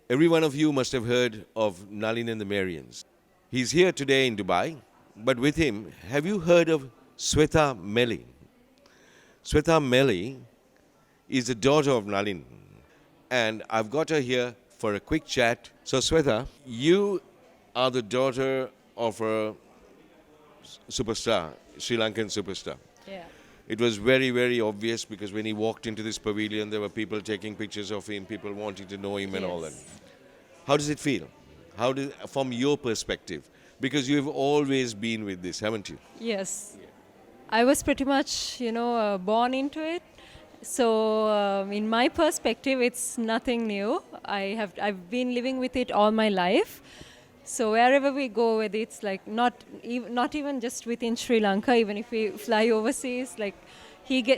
Every one of you must have heard of Nalin and the Marians. He's here today in Dubai, but with him, have you heard of Swetha Meli? Swetha Meli is the daughter of Nalin, and I've got her here for a quick chat. So, Swetha, you are the daughter of a superstar, Sri Lankan superstar. Yeah. It was very, very obvious because when he walked into this pavilion, there were people taking pictures of him, people wanting to know him and all that. Yes. How does it feel? From your perspective? Because you've always been with this, haven't you? Yes. I was pretty much, born into it. So, in my perspective, it's nothing new. I've been living with it all my life. So wherever we go, whether it's like not even just within Sri Lanka, even if we fly overseas, like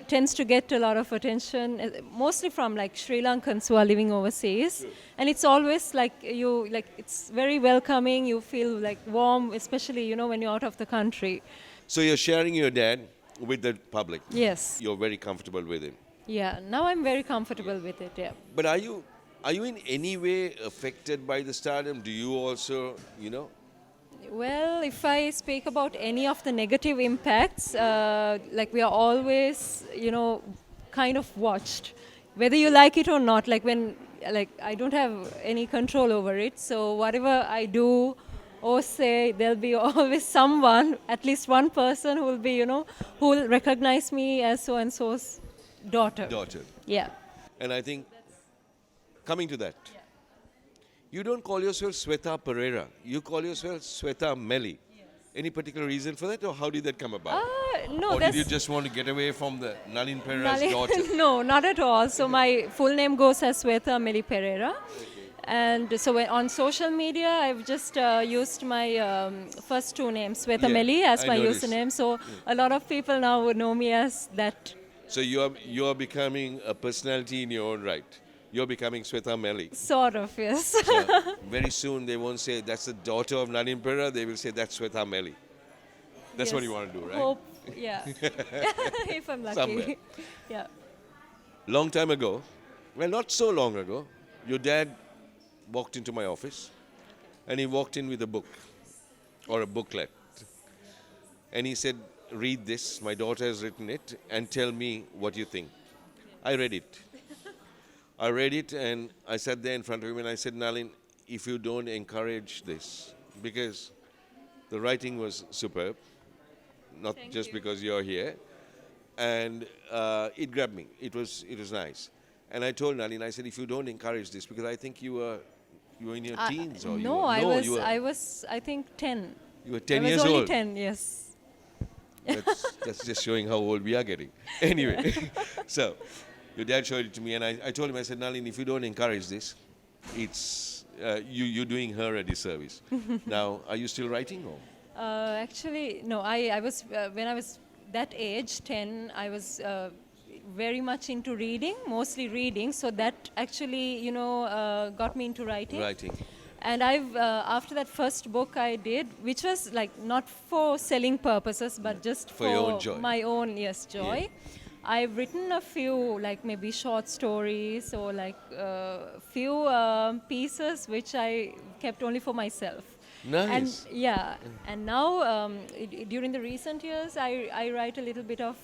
tends to get a lot of attention, mostly from like Sri Lankans who are living overseas, and it's always it's very welcoming. You feel like warm, especially when you're out of the country. So you're sharing your dad with the public. Yes. You're very comfortable with him. Yeah. Now I'm very comfortable with it. Yeah. But are you in any way affected by the stardom? Do you also, Well, if I speak about any of the negative impacts, like we are always, kind of watched, whether you like it or not. Like I don't have any control over it. So whatever I do or say, there'll be always someone, at least one person, who will be, who will recognize me as so and so's daughter. daughter? Yeah. And I think, coming to that, you don't call yourself Swetha Perera. You call yourself Swetha Meli. Any particular reason for that, or how did that come about? No, Or that's did you just want to get away from the Nalin Perera's daughter? No, not at all. So my full name goes as Swetha Meli Perera. And so on social media, I've just used my first two names, Swetha Yeah, Meli, as I my noticed. username. So a lot of people now would know me as that. So you are becoming a personality in your own right. You're becoming Swetha Meli. Sort of, yes. So very soon they won't say that's the daughter of Nalin Perera. They will say that's Swetha Meli. That's what Yes. you want to do, right? Hope, yeah. If I'm lucky. Somewhere. Yeah. Long time ago, well, not so long ago, your dad walked into my office and he walked in with a book or a booklet. And he said, read this, my daughter has written it, and tell me what you think. I read it. I read it and I sat there in front of him and I said, Nalin, if you don't encourage this, because the writing was superb, not Thank just you. because you're here, and it grabbed me. It was nice. And I told Nalin, I said, if you don't encourage this, because I think you were in your teens or No, I was, I think 10. You were 10 I years was only old. 10, yes. That's just showing how old we are getting. Anyway, so your dad showed it to me, and I told him, I said, Nalin, if you don't encourage this, it's you're doing her a disservice. Now, are you still writing? Or? Actually, no, I was, when I was that age, 10, I was very much into reading, mostly reading. So that actually, got me into writing. Writing. And I've, after that first book I did, which was like not for selling purposes, but just For your own joy. my own, yes, joy. I've written a few, like maybe short stories or like few pieces which I kept only for myself. Nice. And yeah, and now during the recent years, I write a little bit of.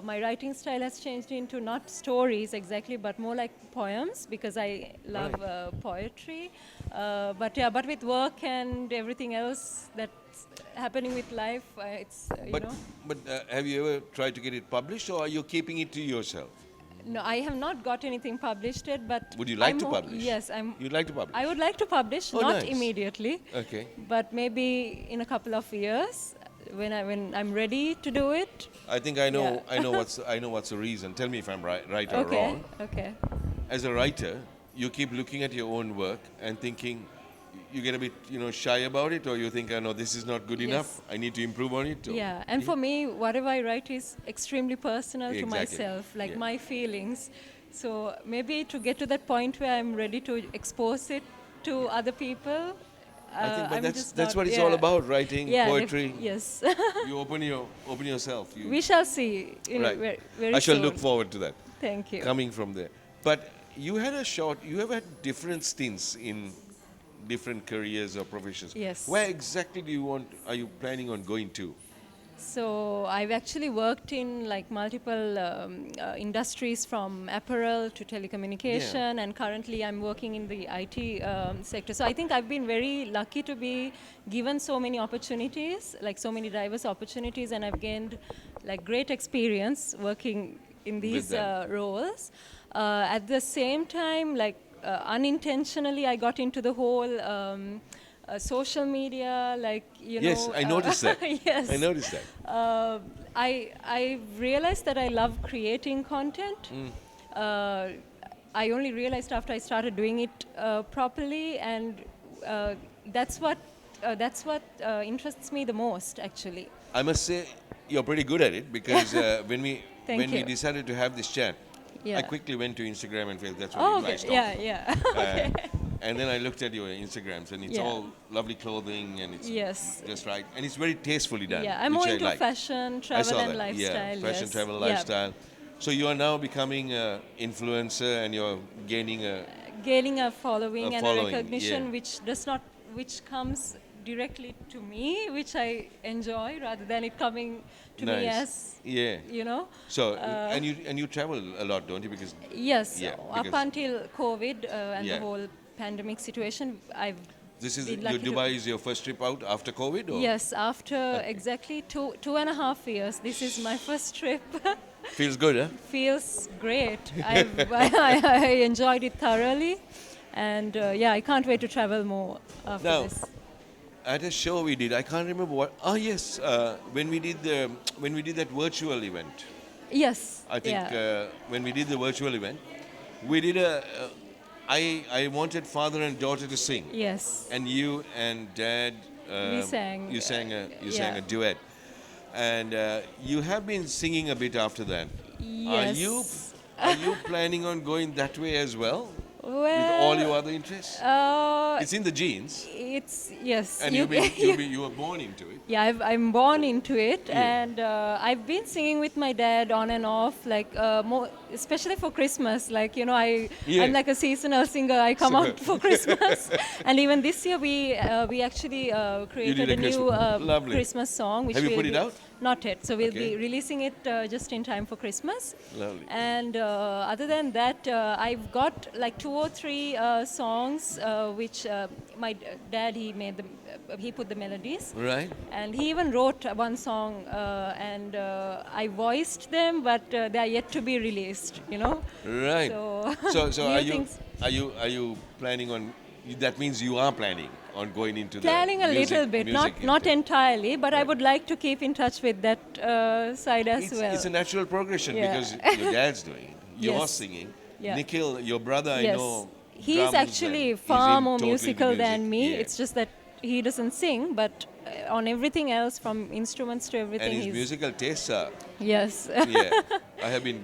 My writing style has changed into not stories exactly, but more like poems because I love poetry. But with work and everything else that's happening with life, But have you ever tried to get it published, or are you keeping it to yourself? No, I have not got anything published yet. But Would you like I'm to publish? Yes, You'd like to publish? I would like to publish, Oh, not nice. immediately, Okay. but maybe in a couple of years when I'm ready to do it. I think I know. Yeah. I know what's the reason. Tell me if I'm right or Okay. wrong. Okay. As a writer, you keep looking at your own work and thinking, you get a bit, shy about it, or you think, no, this is not good Yes. enough. I need to improve on it. Or, Yeah, and for me, whatever I write is extremely personal to Exactly. myself, like Yeah. my feelings. So maybe to get to that point where I'm ready to expose it to other people. I think, but I'm that's just that's not- what it's yeah. all about. Writing, Yeah, poetry. yes. You open yourself. We shall see. Right. Very I shall soon. look forward to that. Thank you. Coming from there. But you have had different stints in different careers or professions. Yes. Where exactly are you planning on going to? So I've actually worked in like multiple industries from apparel to telecommunication, and currently I'm working in the IT sector. So I think I've been very lucky to be given so many opportunities, like so many diverse opportunities, and I've gained like great experience working in these them. roles. At the same time, like unintentionally, I got into the whole social media, like Yes, I noticed that. yes. I noticed that. I realized that I love creating content. I only realized after I started doing it properly, and uh, that's what interests me the most, actually. I must say you're pretty good at it because Thank when we you. decided to have this chat, I Yeah. quickly went to Instagram and felt that's Oh, what okay. I stopped. Yeah, yeah. Okay. And then I looked at your Instagrams, and it's Yeah. all lovely clothing, and it's Yes. just right, and it's very tastefully done. Yeah, I'm which more I into like. fashion, I travel, saw and that. lifestyle. Yeah, fashion, yes. travel, Yeah. lifestyle. So you are now becoming an influencer, and you're gaining a Gaining a following A and following, a recognition yeah. which comes directly to me, which I enjoy rather than it coming to me nice. as, Yeah. you know. So and you travel a lot, don't you? Because Yes, yeah, up because until COVID and Yeah. the whole pandemic situation, I've this is been your lucky to. Dubai is your first trip out after COVID, or Yes, after exactly two and a half years, this is my first trip. feels good, huh? Feels great. I enjoyed it thoroughly, and yeah, I can't wait to travel more after Now, this. at a show we did, I can't remember what. Oh yes, when we did that virtual event. Yes. I think Yeah. when we did the virtual event, we did a. I wanted father and daughter to sing, Yes. and you and dad. We sang. You sang Yeah. a duet, and you have been singing a bit after that. Yes. Are you planning on going that way as well with all your other interests? It's in the genes, It's yes. and you were born into it. Yeah, I'm born into it, Yeah. and I've been singing with my dad on and off, like more, especially for Christmas. Like Yeah. I'm like a seasonal singer. I come So- out for Christmas, and even this year we actually created a a new Christmas- lovely. Christmas song. Which Have you we'll put it be- out? Not yet. So we'll Okay. be releasing it just in time for Christmas. Lovely. And other than that, I've got like 2 or 3 songs which my dad he put the melodies. Right. And he even wrote one song, and I voiced them, but they are yet to be released. Right. So new are you things. are you planning on? That means you are planning on going into Planning the a little bit, not entirely, but I would like to keep in touch with that side as well. It's a natural progression Yeah. because your dad's doing it. You're Yes. singing. Yeah. Nikhil, your brother, I Yes, know. he's drums actually and he's far in more totally into musical than music. me. Yeah. It's just that he doesn't sing, but on everything else, from instruments to everything, And his he's musical tastes are. yes. Yeah. I have been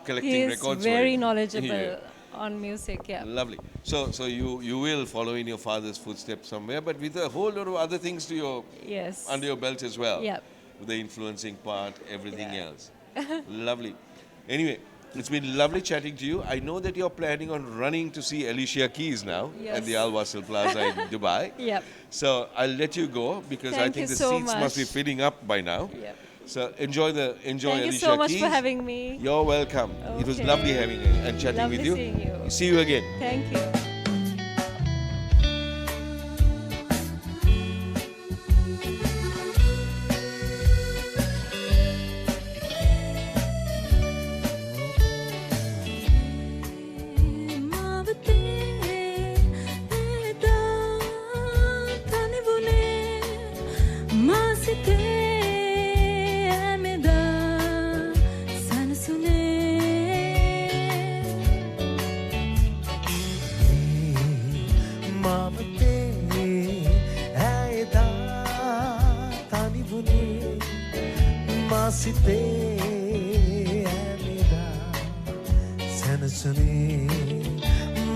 collecting He is records. for very him. knowledgeable Yeah. on music. Yeah. Lovely. So you will follow in your father's footsteps somewhere, but with a whole lot of other things to your Yes. under your belt as well. Yeah. The influencing part, everything else. Lovely. Anyway, it's been lovely chatting to you. I know that you're planning on running to see Alicia Keys now at the Yes. Al Wasl Plaza in Dubai. Yep. So I'll let you go because I Thank think you the so seats must be much. filling up by now. Yep. So enjoy Thank Alicia you so much Keys. for having me. You're welcome. It was Okay. lovely having and chatting Lovely with you. seeing you. See you again. Thank you.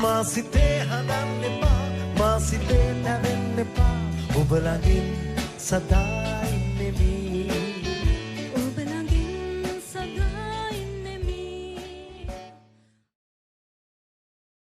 මාසිතේ හදන්න එපා මාසිතේ නැවෙන්න එපා ඔබ ළඟින් සදා